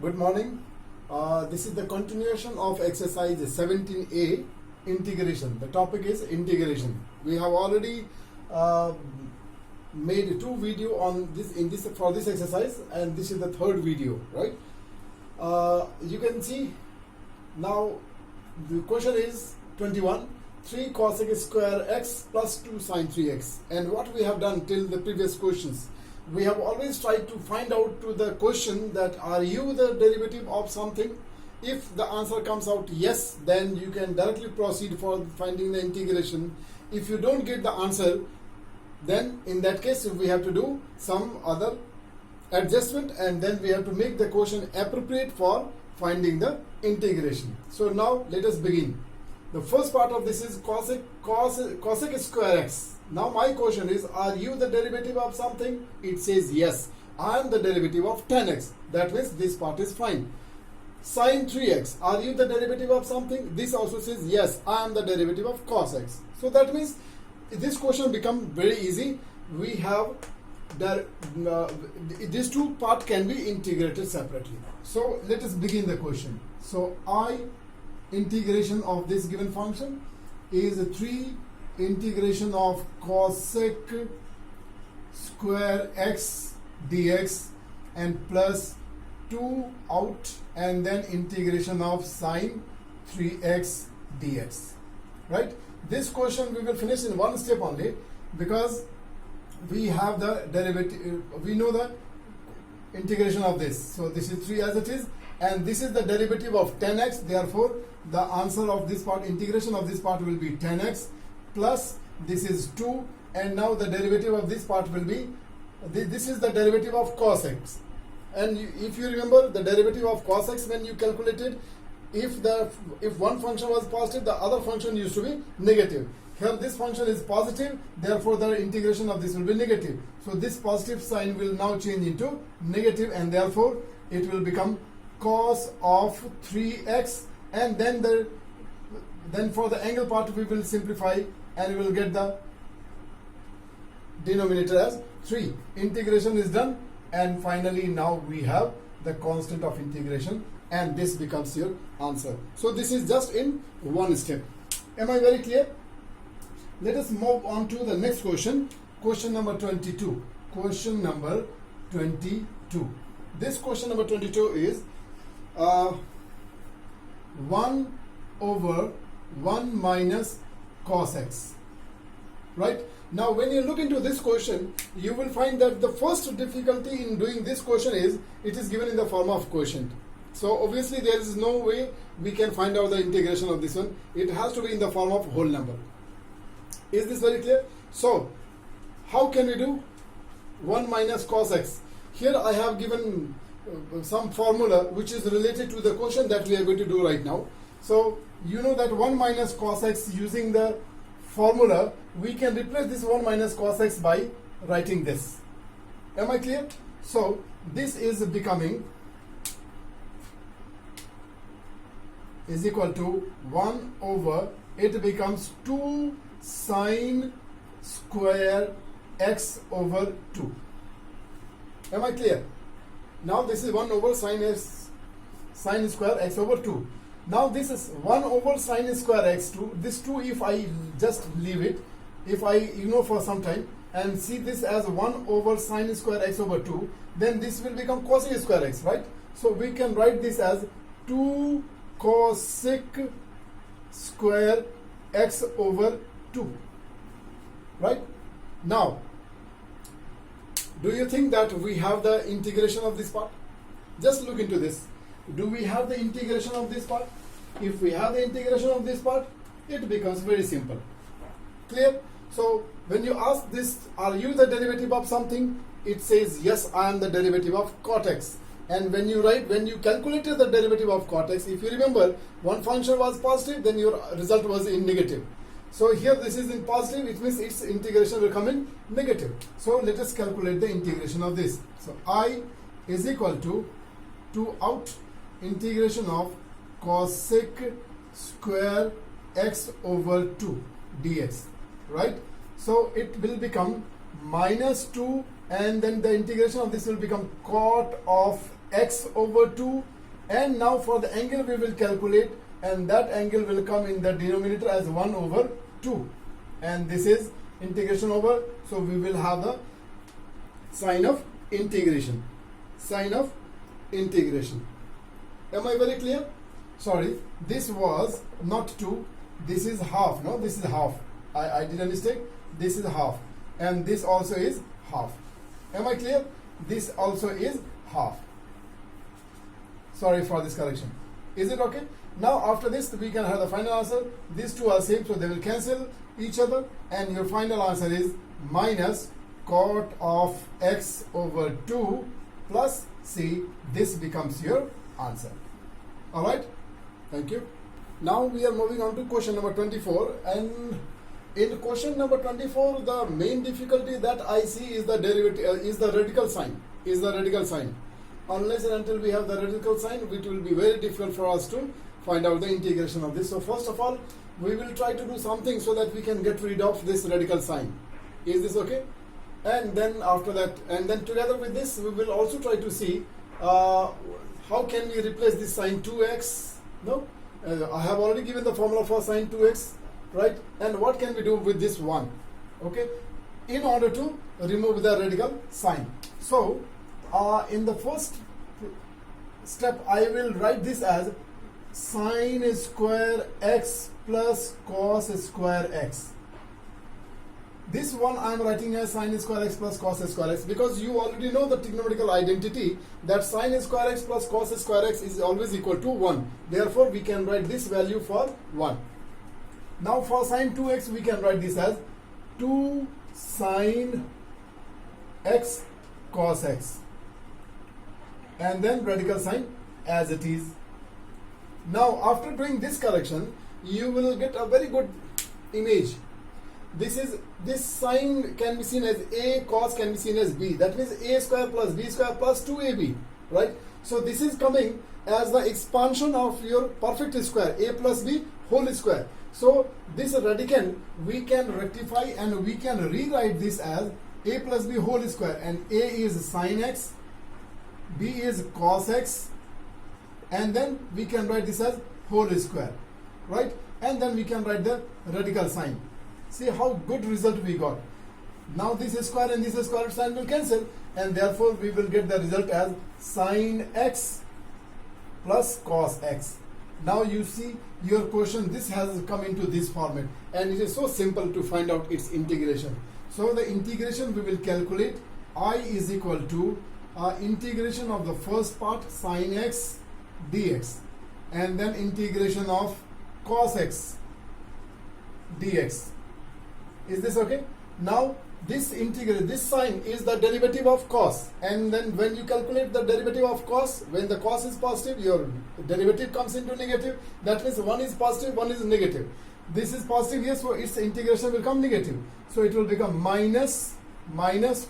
Good morning. This is the continuation of exercise 17A, integration. The topic is integration. We have already made two video on this for this exercise, and this is the third video, right? You can see now the question is 21. 3 cosec square x plus 2 sin 3x. And what we have done till the previous questions, we have always tried to find out to the question that are you the derivative of something. If the answer comes out yes, then you can directly proceed for finding the integration. If you don't get the answer, then in that case we have to do some other adjustment, and then we have to make the question appropriate for finding the integration. So now let us begin. The first part of this is cosec square x. Now my question is, are you the derivative of something? It says yes, I am the derivative of 10x. That means this part is fine. Sin 3x, are you the derivative of something? This also says yes, I am the derivative of cos x. So that means this question becomes very easy. We have these two parts can be integrated separately. So let us begin the question. So integration of this given function is 3 integration of cosec square x dx and plus 2 out, and then integration of sin 3x dx, right? This question we will finish in one step only, because we have the derivative, we know the integration of this. So this is 3 as it is, and this is the derivative of 10x. Therefore the answer of this part, integration of this part, will be 10x plus this is 2, and now the derivative of this part will be this is the derivative of cos x. And if you remember the derivative of cos x, when you calculated, if one function was positive, the other function used to be negative. Here this function is positive, therefore the integration of this will be negative. So this positive sign will now change into negative, and therefore it will become cos of 3x, and then for the angle part we will simplify and we will get the denominator as 3. Integration is done, and finally now we have the constant of integration, and this becomes your answer. So this is just in one step. Am I very clear? Let us move on to the next question. Question number 22. Question number 22. This question number 22 is 1 over 1 minus cos x, right? Now when you look into this question, you will find that the first difficulty in doing this question is it is given in the form of quotient. So obviously there is no way we can find out the integration of this one. It has to be in the form of whole number. Is this very clear? So how can we do 1 minus cos x? Here I have given some formula which is related to the question that we are going to do right now. So you know that 1 minus cos x, using the formula we can replace this 1 minus cos x by writing this. Am I clear? So this is becoming is equal to 1 over, it becomes 2 sine square x over 2. Am I clear? Now this is 1 over sine square x over 2. Now this is 1 over sine square x 2. This 2, if I just leave it, if I ignore for some time and see this as 1 over sine square x over 2, then this will become cosec square x, right? So we can write this as 2 cosec square x over 2, right? Now do you think that we have the integration of this part? Just look into this. Do we have the integration of this part? If we have the integration of this part, it becomes very simple. Clear? So when you ask this, are you the derivative of something? It says yes, I am the derivative of cot x. And when you calculated the derivative of cot x, if you remember, one function was positive, then your result was in negative. So here this is in positive, it means its integration will come in negative. So let us calculate the integration of this. So I is equal to 2 out integration of cosec square x over 2 dx, right? So it will become minus 2, and then the integration of this will become cot of x over 2, and now for the angle we will calculate, and that angle will come in the denominator as 1 over 2, and this is integration over, so we will have the sign of integration. Sign of integration. Am I very clear? Sorry, this was not 2, this is half. No, this is half. I did a mistake. This is half, and this also is half. Am I clear? This also is half. Sorry for this correction. Is it okay? Now after this we can have the final answer. These two are same, so they will cancel each other, and your final answer is minus cot of x over 2 plus c. This becomes your answer. Alright, thank you. Now we are moving on to question number 24, and in question number 24 the main difficulty that I see is the derivative, is the radical sign. Unless and until we have the radical sign, it will be very difficult for us to find out the integration of this. So first of all, we will try to do something so that we can get rid of this radical sign. Is this okay? And then after that, and then together with this, we will also try to see how can we replace this sine 2x. No, I have already given the formula for sine 2x, right? And what can we do with this one? Okay, in order to remove the radical sign. So in the first step, I will write this as sine square x plus cos square x. This one I am writing as sine square x plus cos square x, because you already know the trigonometrical identity that sine square x plus cos square x is always equal to 1. Therefore, we can write this value for 1. Now for sine 2x, we can write this as 2 sine x cos x, and then radical sign as it is. Now after doing this correction, you will get a very good image. This sign can be seen as a, cos can be seen as b. That means a square plus b square plus 2ab, right? So this is coming as the expansion of your perfect square, a plus b whole square. So this radicand we can rectify, and we can rewrite this as a plus b whole square, and a is sine x, b is cos x, and then we can write this as whole square, right? And then we can write the radical sign. See how good result we got. Now this square and this square sign will cancel, and therefore we will get the result as sine x plus cos x. Now you see your question, this has come into this format, and it is so simple to find out its integration. So the integration we will calculate, I is equal to integration of the first part sine x dx, and then integration of cos x dx. Is this okay? Now this integral, this sign is the derivative of cos, and then when you calculate the derivative of cos, when the cos is positive, your derivative comes into negative. That means one is positive, one is negative. This is positive here, so its integration will come negative. So it will become minus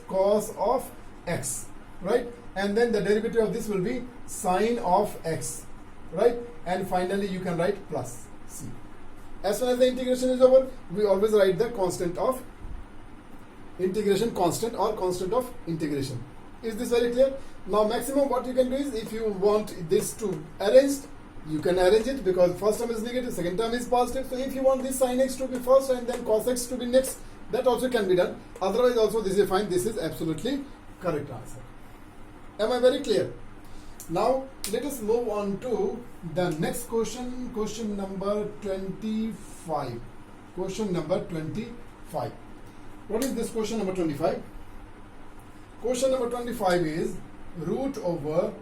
cos of x, right? And then the derivative of this will be sine of x, right? And finally you can write plus c. As soon as the integration is over, we always write the constant of integration constant, or constant of integration. Is this very clear? Now maximum what you can do is, if you want this to arranged, you can arrange it, because first term is negative, second term is positive. So if you want this sine x to be first and then cos x to be next, that also can be done. Otherwise also this is fine. This is absolutely correct answer. Am I very clear? Now let us move on to the next question, question number 25. Question number 25. What is this question number 25? Question number 25 is root over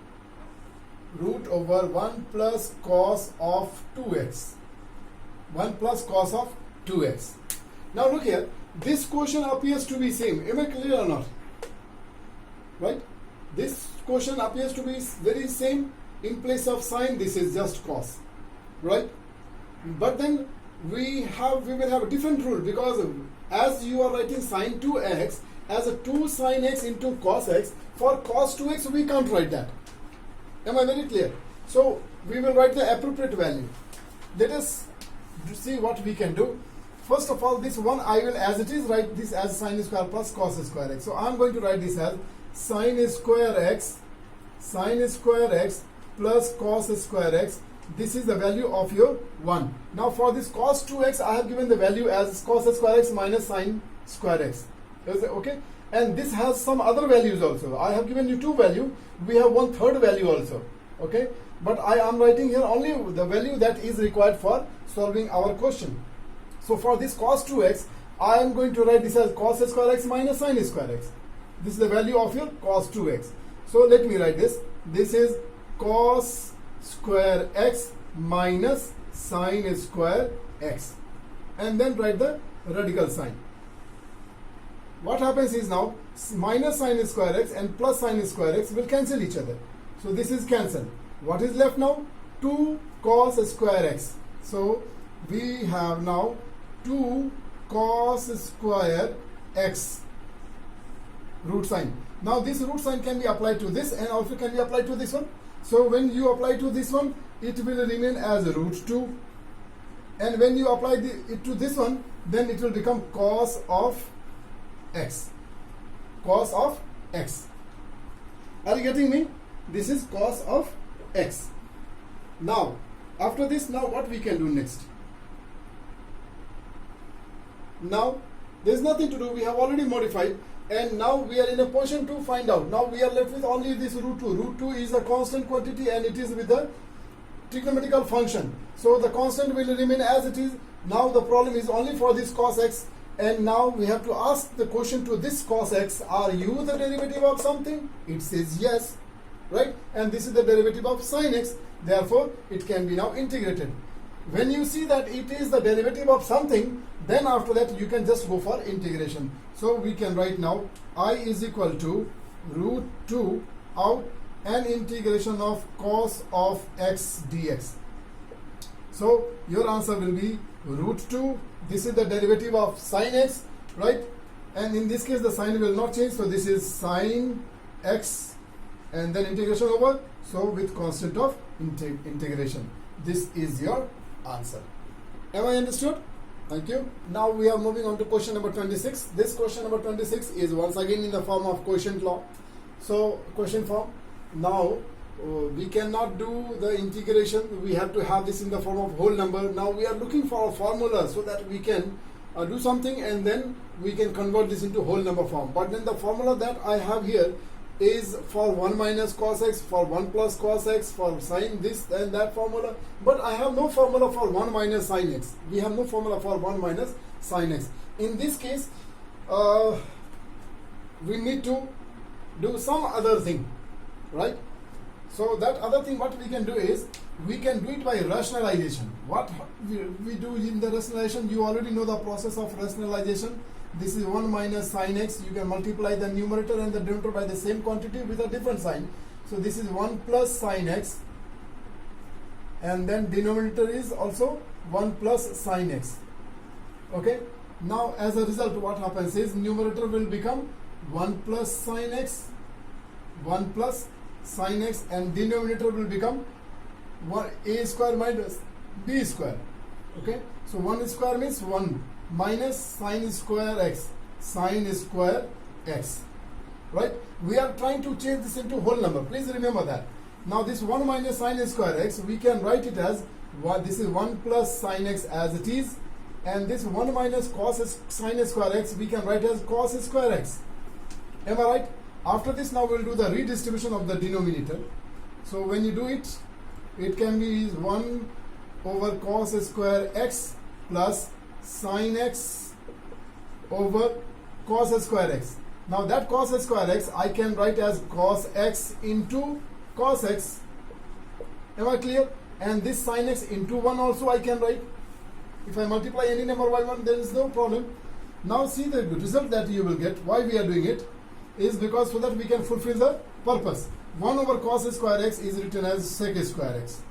1 plus cos of 2x. 1 plus cos of 2x. Now look here, this question appears to be same. Am I clear or not? Right? This question appears to be very same. In place of sine, this is just cos, right? But then we will have a different rule, because as you are writing sine 2x as a 2 sine x into cos x, for cos 2x we can't write that. Am I very clear? So we will write the appropriate value. Let us see what we can do. First of all, this one I will, as it is, write this as sine square plus cos square x. So I am going to write this as sine square x sine square x plus cos square x. This is the value of your 1. Now for this cos 2x, I have given the value as cos square x minus sine square x. Is it okay? And this has some other values also. I have given you 2 values. We have 1/3 value also. Okay? But I am writing here only the value that is required for solving our question. So for this cos 2x, I am going to write this as cos square x minus sine square x. This is the value of your cos 2x. So let me write this. This is cos square x minus sine square x. And then write the radical sign. What happens is now minus sine square x and plus sine square x will cancel each other. So this is cancelled. What is left now? 2 cos square x. So we have now 2 cos square x root sign. Now this root sign can be applied to this and also can be applied to this one. So when you apply to this one, it will remain as root 2. And when you apply it to this one, then it will become cos of x. Cos of x. Are you getting me? This is cos of x. Now, after this, now what we can do next? Now, there's nothing to do. We have already modified. And now we are in a position to find out. Now we are left with only this root 2. Root 2 is a constant quantity and it is with a trigonometrical function. So the constant will remain as it is. Now the problem is only for this cos x. And now we have to ask the question to this cos x. Are you the derivative of something? It says yes. Right? And this is the derivative of sin x. Therefore, it can be now integrated. When you see that it is the derivative of something, then after that you can just go for integration. So we can write now I is equal to root 2 out and integration of cos of x dx. So your answer will be root 2. This is the derivative of sin x, right? And in this case the sign will not change. So this is sin x and then integration over. So with constant of integration. This is your answer. Have I understood? Thank you. Now we are moving on to question number 26. This question number 26 is once again in the form of quotient law. So question form. Now we cannot do the integration. We have to have this in the form of whole number. Now we are looking for a formula so that we can do something and then we can convert this into whole number form. But then the formula that I have here is for 1 minus cos x, for 1 plus cos x, for sin this and that formula. But I have no formula for 1 minus sin x. We have no formula for 1 minus sin x. In this case, we need to do some other thing, right? So that other thing what we can do is, we can do it by rationalization. What we do in the rationalization, you already know the process of rationalization. This is 1 minus sin x. You can multiply the numerator and the denominator by the same quantity with a different sign. So this is 1 plus sin x. And then denominator is also 1 plus sin x. Okay. Now as a result what happens is numerator will become 1 plus sin x, 1 plus sin x, and denominator will become a square minus b square. Okay. So 1 square means 1 minus sin square x, sin square x, right? We are trying to change this into whole number. Please remember that. Now this 1 minus sin square x, we can write it as this is 1 plus sin x as it is, and this 1 minus cos sin square x we can write as cos square x. Am I right? After this, now we'll do the redistribution of the denominator. So when you do it, it can be 1 over cos square x plus sin x over cos square x. Now that cos square x I can write as cos x into cos x. Am I clear? And this sin x into 1 also I can write. If I multiply any number by 1, there is no problem. Now see the result that you will get. Why we are doing it is because so that we can fulfill the purpose. 1 over cos square x is written as sec square x.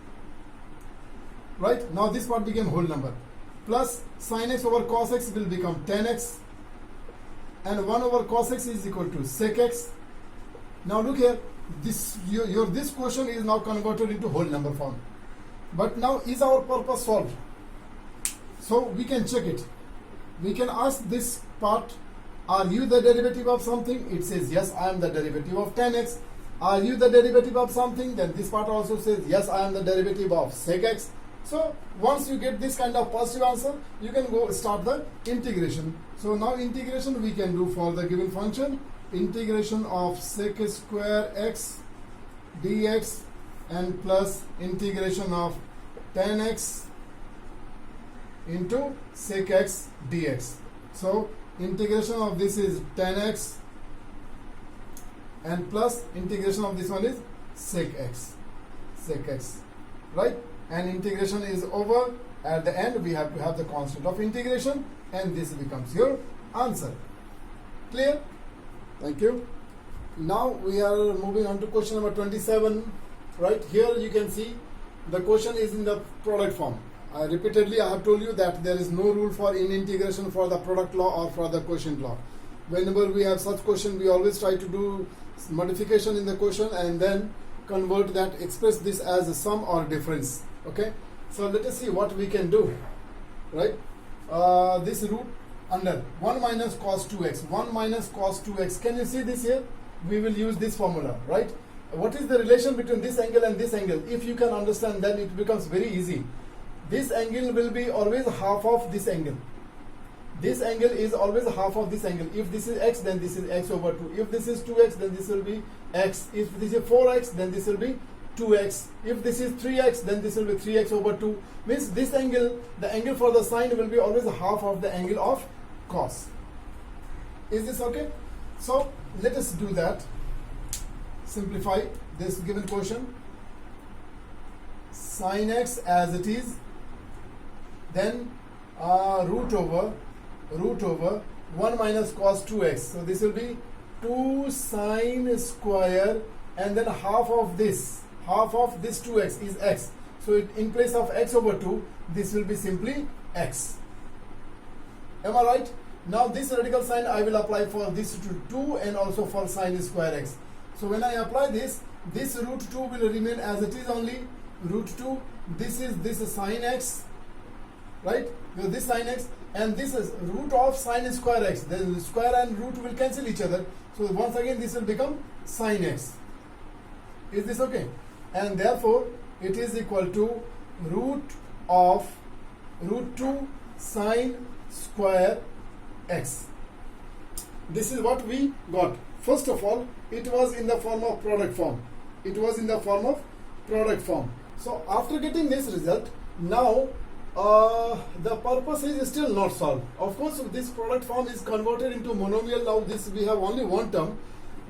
Right? Now this part became whole number. Plus sin x over cos x will become tan x, and 1 over cos x is equal to sec x. Now look here, this this question is now converted into whole number form. But now is our purpose solved? So we can check it. We can ask this part, are you the derivative of something? It says yes, I am the derivative of tan x. Are you the derivative of something? Then this part also says, yes, I am the derivative of sec x. So once you get this kind of positive answer, you can go start the integration. So now integration we can do for the given function. Integration of sec square x dx and plus integration of tan x into sec x dx. So integration of this is tan x and plus integration of this one is sec x, right? And integration is over. At the end we have to have the constant of integration, and this becomes your answer. Clear? Thank you. Now we are moving on to question number 27. Right here you can see the question is in the product form. Repeatedly I have told you that there is no rule for integration for the product law or for the quotient law. Whenever we have such question, we always try to do modification in the question and then convert that, express this as a sum or difference. Okay, so let us see what we can do. Right, this root under 1 minus cos 2x, 1 minus cos 2x, can you see this here? We will use this formula, right? What is the relation between this angle and this angle? If you can understand, then it becomes very easy. This angle will be always half of this angle. This angle is always half of this angle. If this is x, then this is x over 2. If this is 2x, then this will be x. If this is 4x, then this will be 2x. If this is 3x, then this will be 3x over 2. Means this angle, the angle for the sine will be always half of the angle of cos. Is this okay? So let us do that. Simplify this given question. Sin x as it is, then root over 1 minus cos 2x. So this will be 2 sine square, and then half of this 2x is x. So in place of x over 2, this will be simply x. Am I right? Now this radical sign I will apply for this to 2 and also for sine square x. So when I apply this root 2 will remain as it is only, root 2. This is sine x, right? So this sine x, and this is root of sine square x. Then the square and root will cancel each other. So once again this will become sine x. Is this okay? And therefore it is equal to root 2 sine square x. This is what we got. First of all, it was in the form of product form. So after getting this result, now the purpose is still not solved. Of course, this product form is converted into monomial. Now this we have only one term,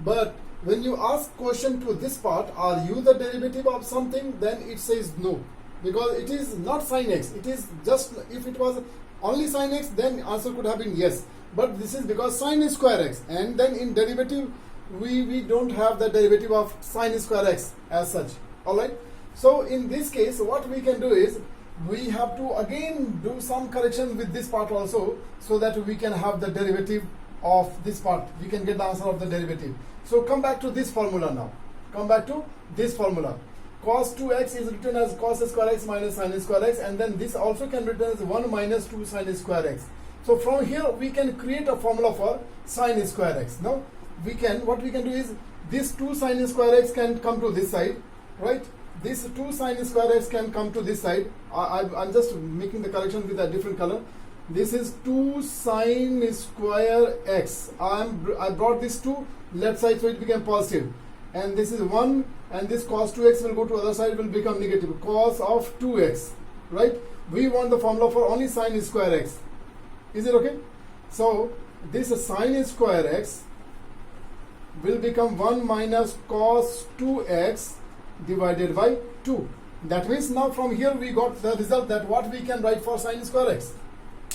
but when you ask question to this part, are you the derivative of something, then it says no, because it is not sin x. It is just, if it was only sin x, then answer could have been yes, but this is because sin square x, and then in derivative we don't have the derivative of sin square x as such. Alright, so in this case what we can do is we have to again do some correction with this part also, so that we can have the derivative of this part. We can get the answer of the derivative. So come back to this formula now. Cos 2x is written as cos square x minus sin square x, and then this also can be written as 1 minus 2 sin square x. So from here we can create a formula for sin square x. Now what we can do is this 2 sin square x can come to this side, right? This 2 sin square x can come to this side. I'm just making the correction with a different color. This is 2 sin square x. I brought this to left side, so it became positive. And this is 1, and this cos 2x will go to other side, will become negative. Cos of 2x, right? We want the formula for only sin square x. Is it okay? So this sin square x will become 1 minus cos 2x divided by 2. That means now from here we got the result that what we can write for sin square x.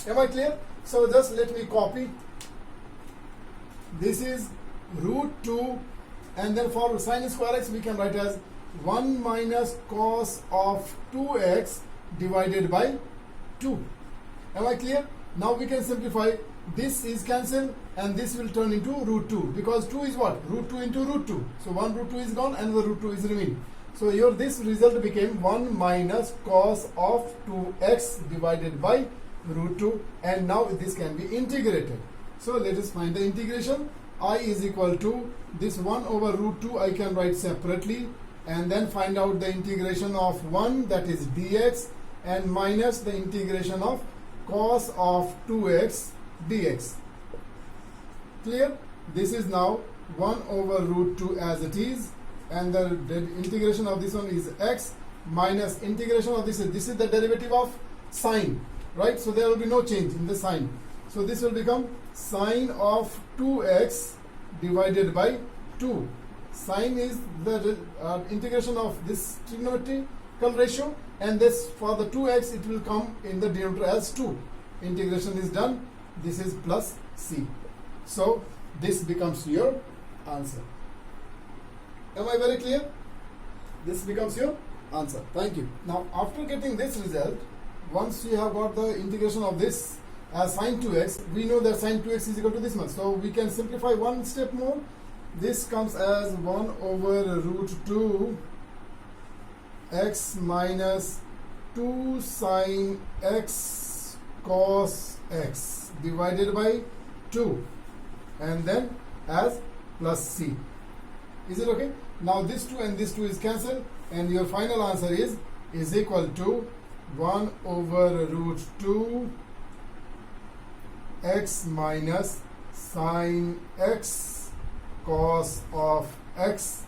Am I clear? So just let me copy. This is root 2, and then for sin square x we can write as 1 minus cos of 2x divided by 2. Am I clear? Now we can simplify. This is cancelled and this will turn into root 2, because 2 is what? Root 2 into root 2. So one root 2 is gone and the root 2 is remaining. So here this result became 1 minus cos of 2x divided by root 2, and now this can be integrated. So let us find the integration. I is equal to this 1 over root 2 I can write separately, and then find out the integration of 1, that is dx, and minus the integration of cos of 2x dx. Clear? This is now 1 over root 2 as it is, and the integration of this one is x minus integration of this is the derivative of sine, right? So there will be no change in the sign. So this will become sine of 2x divided by 2. Sine is the integration of this trigonometrical ratio, and this for the 2x it will come in the denominator as 2. Integration is done. This is plus c. So this becomes your answer. Am I very clear? This becomes your answer. Thank you. Now after getting this result, once you have got the integration of this as sine 2x, we know that sine 2x is equal to this much. So we can simplify one step more. This comes as 1 over root 2 x minus 2 sine x cos x divided by 2, and then as plus c. Is it okay? Now this 2 and this 2 is cancelled, and your final answer is equal to 1 over root 2 x minus sine x cos of x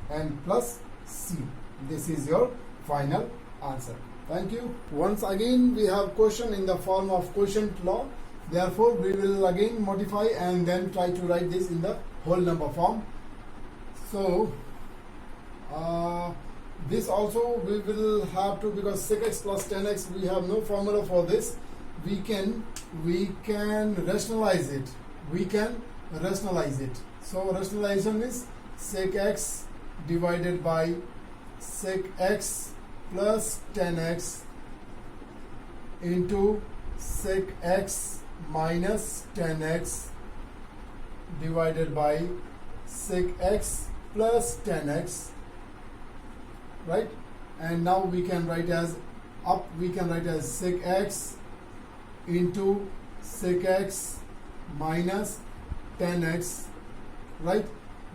and plus c. This is your final answer. Thank you. Once again we have question in the form of quotient law. Therefore we will again modify and then try to write this in the whole number form. So this also we will have to, because sec x plus 10x we have no formula for this. We can rationalize it. We can rationalize it. So rationalization is sec x divided by sec x plus 10x into sec x minus 10x divided by sec x plus 10x, right? And now we can write as sec x into sec x minus 10x, right?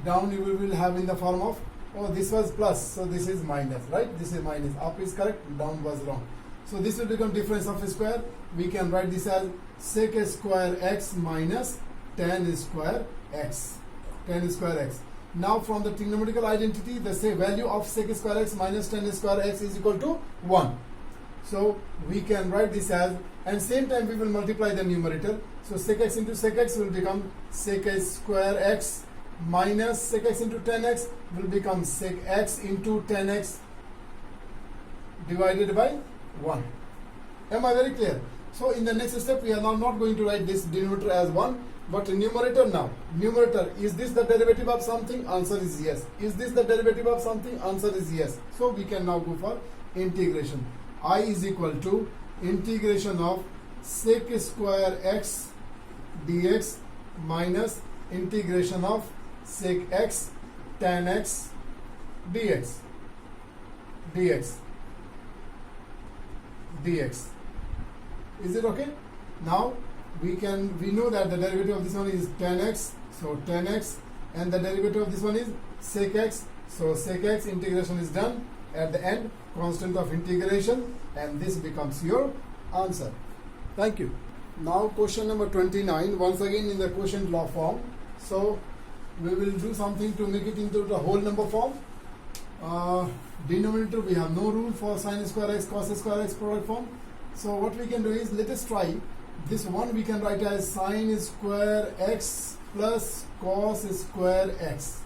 Down you will have in the form of, oh, this was plus, so this is minus, right? This is minus. Up is correct, down was wrong. So this will become difference of a square. We can write this as sec square x minus 10 square x. 10 square x. Now from the trigonometrical identity, the value of sec square x minus 10 square x is equal to 1. So we can write this as, and same time we will multiply the numerator. So sec x into sec x will become sec square x minus sec x into 10x will become sec x into 10x divided by 1. Am I very clear? So in the next step we are now not going to write this denominator as 1, but numerator now. Numerator, is this the derivative of something? Answer is yes. Is this the derivative of something? Answer is yes. So we can now go for integration. I is equal to integration of sec square x dx minus integration of sec x tan x dx. Is it okay? Now we know that the derivative of this one is tan x, so tan x, and the derivative of this one is sec x, so sec x. Integration is done. At the end, constant of integration, and this becomes your answer. Thank you. Now question number 29, once again in the quotient law form. So we will do something to make it into the whole number form. Denominator, we have no rule for sin square x cos square x product form. So what we can do is, let us try this one. We can write as sin square x plus cos square x.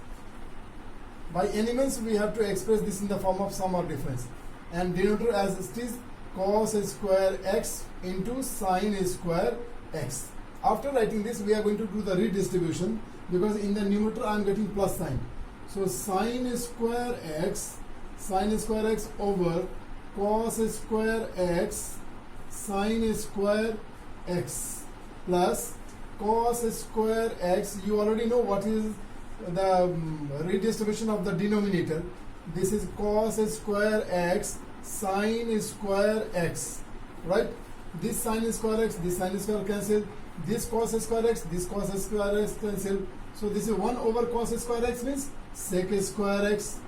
By any means we have to express this in the form of sum or difference, and denominator as it is cos square x into sin square x. After writing this, we are going to do the redistribution, because in the numerator I am getting plus sign. So sin square x over cos square x sin square x plus cos square x. You already know what is the redistribution of the denominator. This is cos square x sin square x, right? This sin square x, this sin square cancel, this cos square x cancel, So this is 1 over cos square x means sec square x,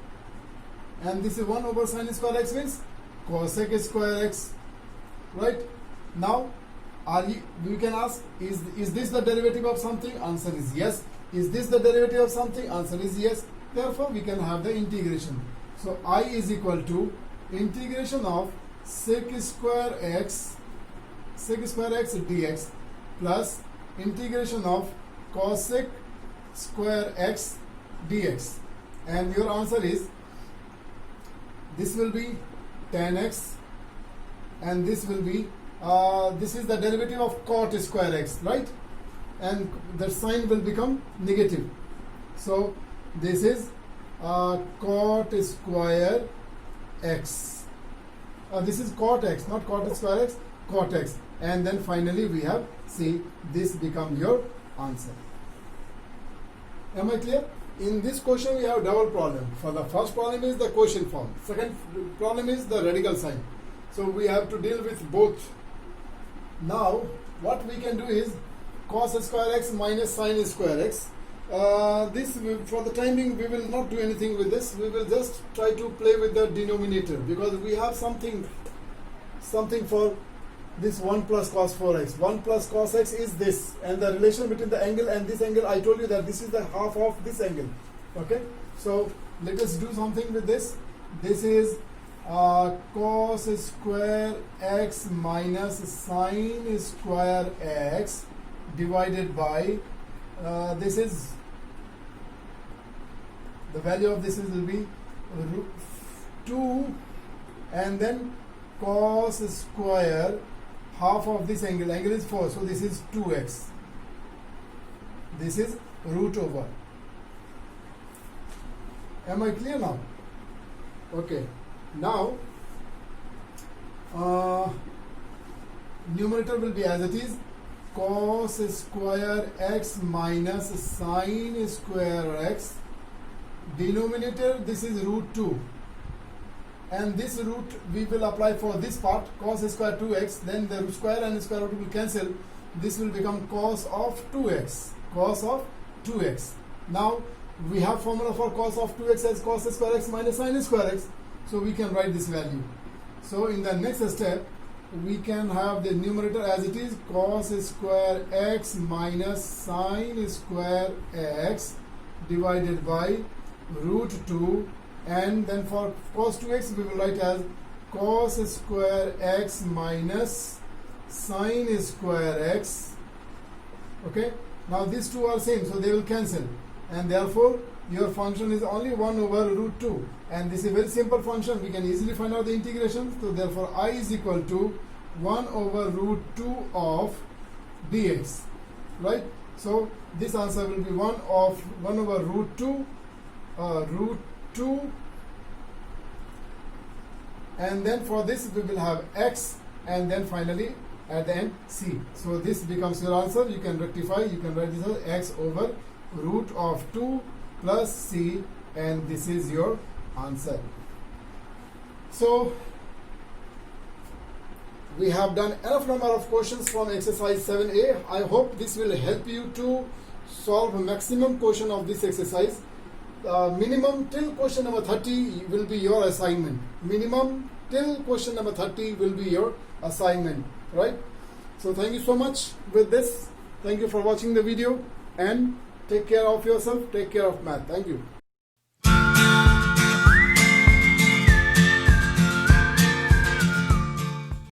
and this is 1 over sin square x means cosec square x, right? Now we can ask, is this the derivative of something? Answer is yes. Is this the derivative of something? Answer is yes. Therefore we can have the integration. So I is equal to integration of sec square x dx plus integration of cosec square x dx, and your answer is, this will be tan x, and this will be this is the derivative of cot square x, right? And the sign will become negative. So this is cot square x. This is cot x, not cot square x, cot x. And then finally we have C. This become your answer. Am I clear? In this question we have double problem. For the first problem is the quotient form. Second problem is the radical sign. So we have to deal with both. Now what we can do is cos square x minus sin square x. This for the time being we will not do anything with this. We will just try to play with the denominator, because we have something for this 1 plus cos 4x. 1 plus cos x is this, and the relation between the angle and this angle, I told you that this is the half of this angle. Okay, so let us do something with this. This is cos square x minus sin square x divided by this is the value of this will be 2, and then cos square half of this angle is 4, so this is 2x. This is root over. Am I clear now? Okay, now numerator will be as it is, cos square x minus sin square x. Denominator, this is root 2, and this root we will apply for this part, cos square 2x, then the square and square root will cancel. This will become cos of 2x, cos of 2x. Now we have formula for cos of 2x as cos square x minus sin square x, so we can write this value. So in the next step we can have the numerator as it is, cos square x minus sin square x divided by root 2, and then for cos 2x we will write as cos square x minus sin square x. Okay, now these two are same, so they will cancel, and therefore your function is only 1 over root 2, and this is a very simple function. We can easily find out the integration. So therefore I is equal to 1 over root 2 of dx, right? So this answer will be 1 over root 2 and then for this we will have x, and then finally at the end c. So this becomes your answer. You can rectify, you can write this as x over root of 2 plus c, and this is your answer. So we have done enough number of questions from exercise 7a. I hope this will help you to solve maximum question of this exercise. Minimum till question number 30 will be your assignment. Minimum till question number 30 will be your assignment, right? So thank you so much with this. Thank you for watching the video, and take care of yourself, take care of math. Thank you.